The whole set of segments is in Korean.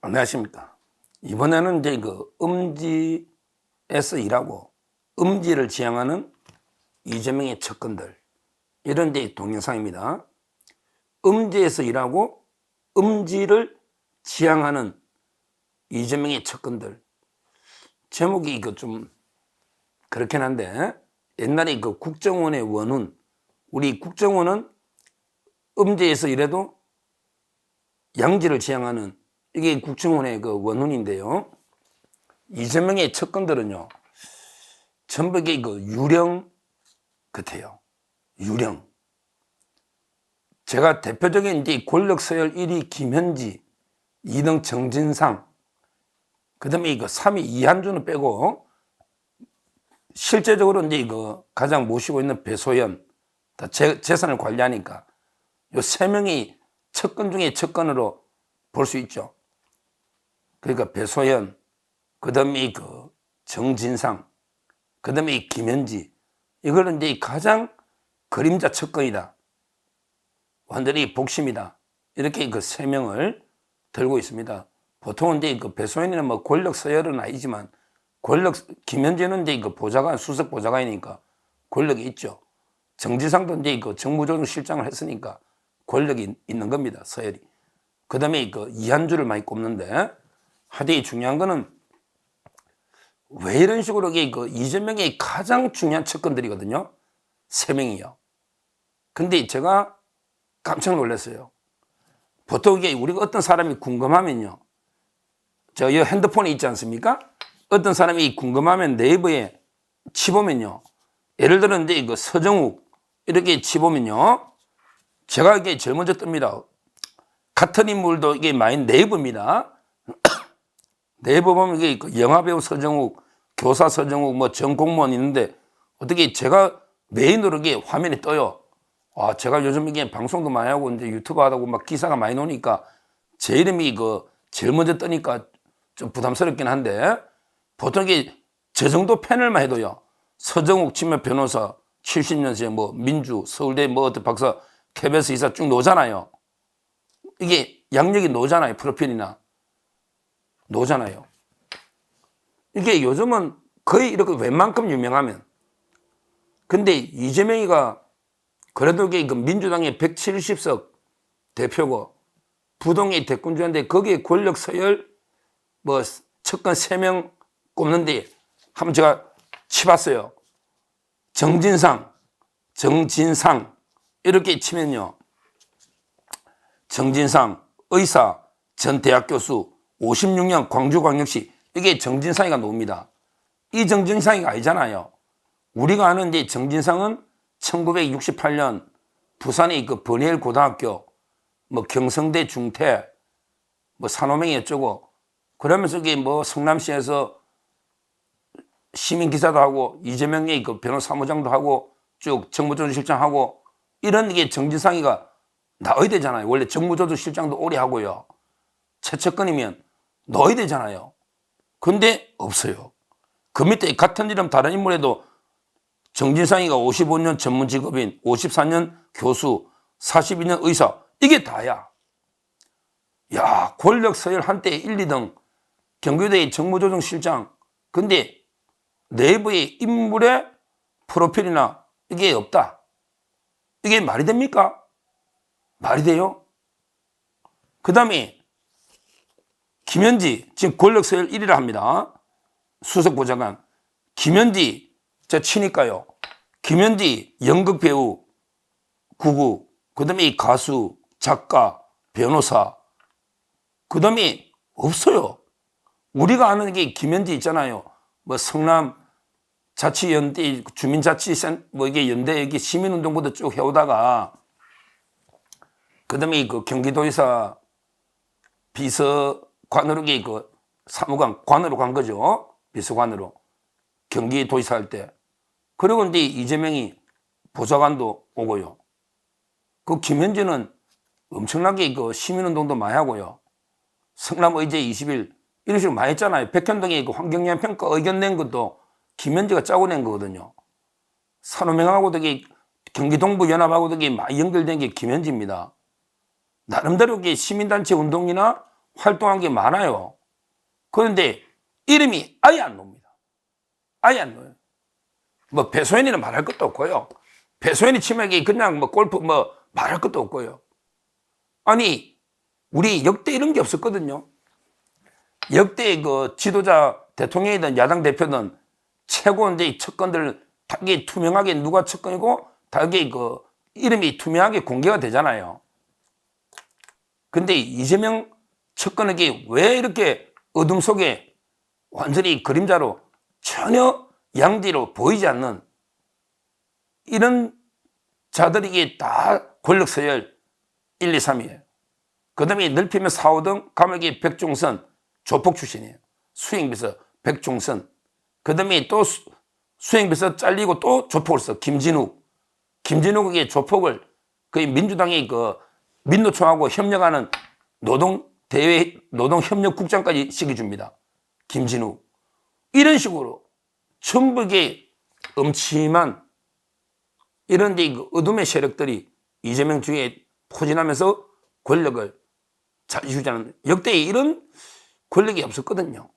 안녕하십니까. 이번에는 이제 음지에서 일하고 음지를 지향하는 이재명의 척근들, 이런 데 동영상입니다. 음지에서 일하고 음지를 지향하는 이재명의 척근들. 제목이 좀 그렇긴 한데, 옛날에 국정원의 원훈, 우리 국정원은 음지에서 일해도 양지를 지향하는, 이게 국정원의 원훈인데요. 이재명의 척근들은요, 전부 이게 유령 같아요. 유령. 제가 대표적인 이제 권력 서열 1위 김현지, 2등 정진상, 그 다음에 3위 이한준을 빼고, 실제적으로 이제 가장 모시고 있는 배소연, 다 재산을 관리하니까, 요 3명이 척근 중에 척근으로 볼 수 있죠. 그러니까 배소연, 그 다음에 정진상, 그 다음에 김현지, 이거는 이제 가장 그림자 척근이다. 완전히 복심이다. 이렇게 3명을 들고 있습니다. 보통은 이제 배소연이는 뭐 권력 서열은 아니지만, 김현지는 이제 보좌관, 수석 보좌관이니까 권력이 있죠. 정진상도 이제 정무조정실장을 했으니까 권력이 있는 겁니다. 서열이. 그 다음에 이한주를 많이 꼽는데, 하여튼 중요한 거는 왜 이런 식으로 이재명의 가장 중요한 척근들이거든요. 3명이요. 근데 제가 깜짝 놀랐어요. 보통 이게 우리가 어떤 사람이 궁금하면요. 저 핸드폰에 있지 않습니까? 어떤 사람이 궁금하면 네이버에 치보면요. 예를 들어 이제 서정욱 이렇게 치보면요. 제가 이게 제일 먼저 뜹니다. 같은 인물도 이게 많이 네이버입니다. 네이버 보면 이게 영화배우 서정욱, 교사 서정욱, 뭐 전공무원 있는데 어떻게 제가 메인으로 이게 화면에 떠요. 아, 제가 요즘 이게 방송도 많이 하고 이제 유튜브 하다고 막 기사가 많이 나오니까 제 이름이 제일 먼저 뜨니까 좀 부담스럽긴 한데, 보통 이게 저 정도 패널만 해도요. 서정욱 치면 변호사, 70년생 뭐 민주, 서울대 뭐 어떤 박사, KBS 이사 쭉 나오잖아요. 이게 양력이 나오잖아요. 프로필이나. 나오잖아요. 이게 요즘은 거의 이렇게 웬만큼 유명하면. 근데 이재명이가 그래도 이게 민주당의 170석 대표고 부동의 대권주자인데 거기에 권력 서열 뭐 척근 3명 꼽는데 한번 제가 치봤어요. 정진상 이렇게 치면요. 정진상 의사, 전 대학 교수, 56년 광주광역시, 이게 정진상이가 나옵니다. 이 정진상이가 아니잖아요. 우리가 아는 이제 정진상은 1968년 부산의 버니엘 고등학교, 뭐 경성대 중퇴, 뭐 산호맹이 어쩌고, 그러면서 이게 뭐 성남시에서 시민기사도 하고, 이재명의 변호사무장도 하고, 쭉 정무조정실장하고, 이런 게 정진상이가 나와야 되잖아요. 원래 정무조정실장도 오래 하고요. 최측근이면 넣어야 되잖아요. 근데 없어요. 그 밑에 같은 이름 다른 인물에도 정진상이가 55년 전문 직업인, 54년 교수, 42년 의사, 이게 다야. 야, 권력 서열 한때 1, 2등, 경기도의 정무조정실장. 근데 내부의 인물의 프로필이나 이게 없다. 이게 말이 됩니까? 말이 돼요? 그 다음에 김현지, 지금 권력 서열 1위라 합니다. 수석 보좌관. 김현지, 저 치니까요. 김현지 연극 배우, 구구, 그 다음에 가수, 작가, 변호사, 그 다음에 없어요. 우리가 아는 게 김현지 있잖아요. 뭐 성남 자치연대, 주민자치센, 뭐 이게 연대, 여기 시민운동부도 쭉 해오다가, 그 다음에 경기도에서 비서관으로 사무관, 관으로 간 거죠. 비서관으로. 경기도지사 할 때. 그리고 이제 이재명이 보좌관도 오고요. 김현지는 엄청나게 시민운동도 많이 하고요. 성남의제 20일, 이런 식으로 많이 했잖아요. 백현동의 환경영향 평가 의견 낸 것도 김현지가 짜고 낸 거거든요. 산호맹하고도 경기동부 연합하고도 많이 연결된 게 김현지입니다. 나름대로 시민단체 운동이나 활동한 게 많아요. 그런데 이름이 아예 안 나옵니다. 아예 안 나와요. 뭐 배소연이는 말할 것도 없고요. 배소연이 치맥이 그냥 뭐 골프 뭐 말할 것도 없고요. 아니 우리 역대 이런 게 없었거든요. 역대 그 지도자 대통령이든 야당 대표든 최고 이제 측근들 다 이게 투명하게 누가 측근이고 다 이게 그 이름이 투명하게 공개가 되잖아요. 근데 이재명 측근에게 왜 이렇게 어둠 속에 완전히 그림자로 전혀 양지로 보이지 않는 이런 자들에게 다 권력 서열 1, 2, 3이에요. 그 다음에 넓히면 4, 5등 감옥의 백종선 조폭 출신이에요. 수행비서 백종선. 그 다음에 또 수행비서 잘리고 또 조폭을 써. 김진욱에게 조폭을 거의 민주당의 그 민노총하고 협력하는 노동협력국장까지 시켜줍니다. 김진욱. 이런 식으로 전부 이게 음침한 이런 그 어둠의 세력들이 이재명 중에 포진하면서 권력을 차지하는 역대 이런 권력이 없었거든요.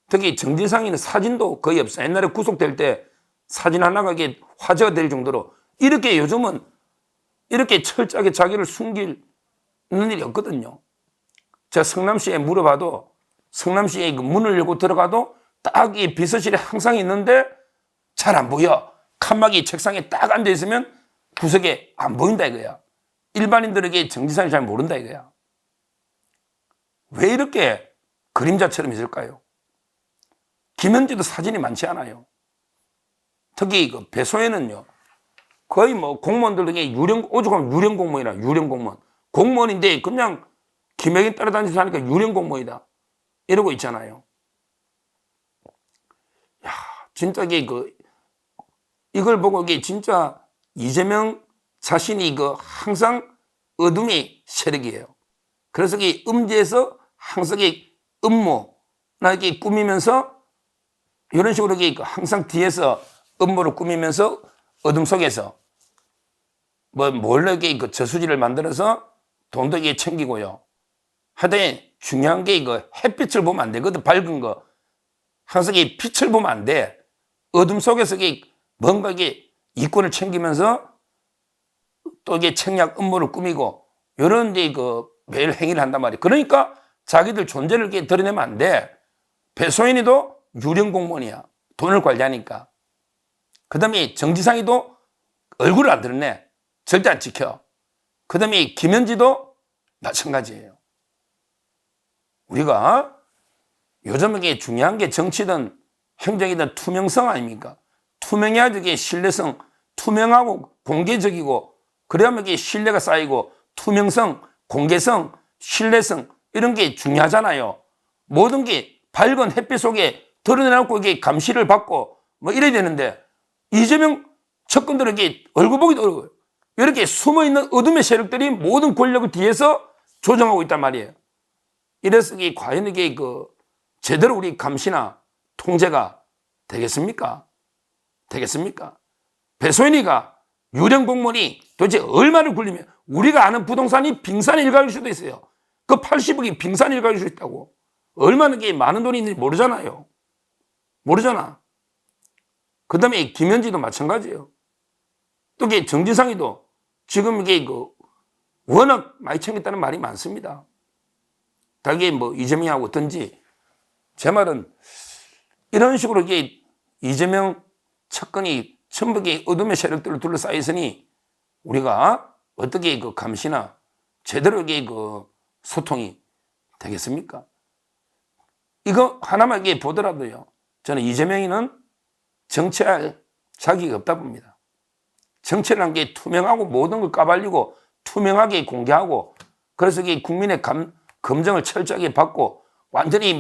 특히 정진상이는 사진도 거의 없어요. 옛날에 구속될 때 사진 하나가 이게 화제가 될 정도로 이렇게 요즘은 이렇게 철저하게 자기를 숨길 일이 없거든요. 제가 성남시에 물어봐도 성남시에 그 문을 열고 들어가도 딱 이 비서실에 항상 있는데 잘 안 보여. 칸막이 책상에 딱 앉아 있으면 구석에 안 보인다 이거야. 일반인들에게 정진상이 잘 모른다 이거야. 왜 이렇게 그림자처럼 있을까요? 김현지도 사진이 많지 않아요. 특히 그 배소연은요. 거의 뭐 공무원들에게 오죽하면 유령 공무원이라 유령 공무원. 공무원인데 그냥 김영희 따라다니면서 하니까 유령 공무원이다. 이러고 있잖아요. 야, 진짜 이걸 보고 이게 진짜 이재명 자신이 항상 어둠의 세력이에요. 그래서 이 음지에서 항상 음모나 이렇게 꾸미면서 이런 식으로 항상 뒤에서 음모를 꾸미면서 어둠 속에서 몰래 저수지를 만들어서 돈도 챙기고요. 하여튼 중요한 게 햇빛을 보면 안 되거든. 밝은 거. 항상 빛을 보면 안 돼. 어둠 속에서 뭔가 이권을 챙기면서 또 책략 음모를 꾸미고 이런 매일 행위를 한단 말이에요. 그러니까 자기들 존재를 드러내면 안 돼. 배소연이도 유령 공무원이야. 돈을 관리하니까. 그 다음에 정지상이도 얼굴을 안 드러내. 절대 안 지켜. 그 다음에 김현지도 마찬가지예요. 우리가 요즘 이게 중요한 게 정치든 행정이든 투명성 아닙니까? 투명해야지 이게 신뢰성, 투명하고 공개적이고 그래야만 이게 신뢰가 쌓이고 투명성, 공개성, 신뢰성 이런 게 중요하잖아요. 모든 게 밝은 햇빛 속에 드러내놓고 이게 감시를 받고 뭐 이래야 되는데 이재명 측근들에게 얼굴 보기도 어려워요. 이렇게 숨어있는 어둠의 세력들이 모든 권력을 뒤에서 조정하고 있단 말이에요. 이래서 이게 과연 이게 제대로 우리 감시나 통제가 되겠습니까? 되겠습니까? 배소연이가 유령 공무원이 도대체 얼마를 굴리면 우리가 아는 부동산이 빙산 일가일 수도 있어요. 그 80억이 빙산 일가일 수 있다고. 얼마나 이게 많은 돈이 있는지 모르잖아요. 모르잖아. 그 다음에 김현지도 마찬가지예요. 또 이게 정진상이도 지금 이게 워낙 많이 챙겼다는 말이 많습니다. 다 이게 이재명하고 어떤지. 제 말은 이런 식으로 이게 이재명 측근이 전부 어둠의 세력들로 둘러싸여 있으니 우리가 어떻게 감시나 제대로 이게 소통이 되겠습니까? 이거 하나만 보더라도요. 저는 이재명이는 정치할 자격이 없다 봅니다. 정치라는 게 투명하고 모든 걸 까발리고 투명하게 공개하고 그래서 이게 국민의 검증을 철저하게 받고 완전히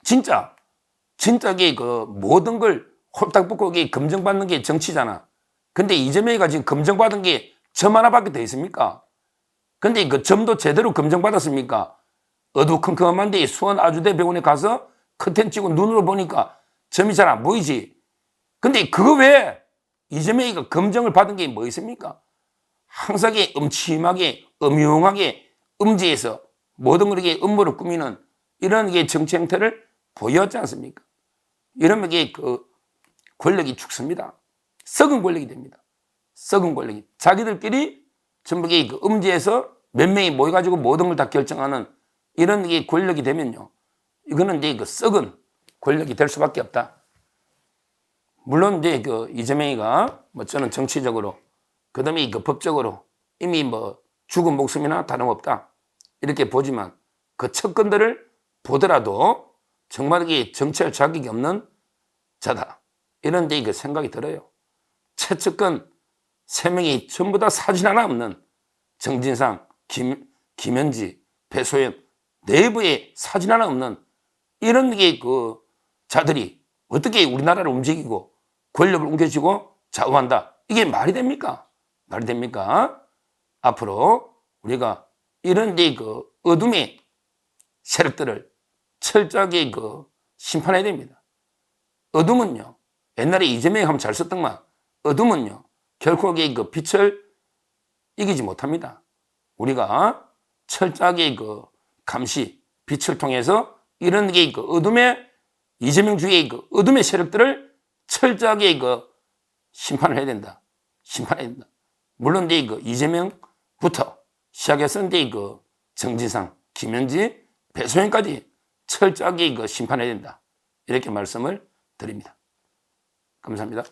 진짜 이게 모든 걸 홀딱 벗고 이게 검증받는 게 정치잖아. 근데 이재명이가 지금 검증받은 게 점 하나밖에 더 있습니까? 근데 그 점도 제대로 검증받았습니까? 어두컴컴한데 수원 아주대 병원에 가서 커튼 치고 눈으로 보니까 점이 잘 안 보이지. 근데 그거 외에 이재명이가 검증을 받은 게 뭐 있습니까? 항상 음침하게 음흉하게 음지에서 모든 것에게 음모를 꾸미는 이런 게 정치 행태를 보였지 않습니까? 이러면 이게 그 권력이 죽습니다. 썩은 권력이 됩니다. 썩은 권력이. 자기들끼리 전부 그 음지에서 몇 명이 모여가지고 모든 걸 다 결정하는 이런 게 권력이 되면요. 이거는 이제 그 썩은 권력이 될 수밖에 없다. 물론 이제 그 이재명이가 뭐 저는 정치적으로 그다음에 그 법적으로 이미 뭐 죽은 목숨이나 다름없다 이렇게 보지만 그 척건들을 보더라도 정말 이게 정치할 자격이 없는 자다 이런 데 그 생각이 들어요. 최측근 3명이 전부 다 사진 하나 없는 정진상, 김현지, 배소연 내부에 사진 하나 없는 이런 게 그 자들이 어떻게 우리나라를 움직이고 권력을 옮겨주고 좌우한다. 이게 말이 됩니까? 말이 됩니까? 앞으로 우리가 이런 그 어둠의 세력들을 철저하게 그 심판해야 됩니다. 어둠은요, 옛날에 이재명이 하면 잘 썼던만, 어둠은요, 결코 그 빛을 이기지 못합니다. 우리가 철저하게 그 감시, 빛을 통해서 이런 게 그 어둠의 이재명 주의 그 어둠의 세력들을 철저하게 그 심판을 해야 된다. 심판해야 된다. 물론 이제 그 이재명부터 시작해서 이제 그 정진상, 김현지, 배소연까지 철저하게 그 심판해야 된다. 이렇게 말씀을 드립니다. 감사합니다.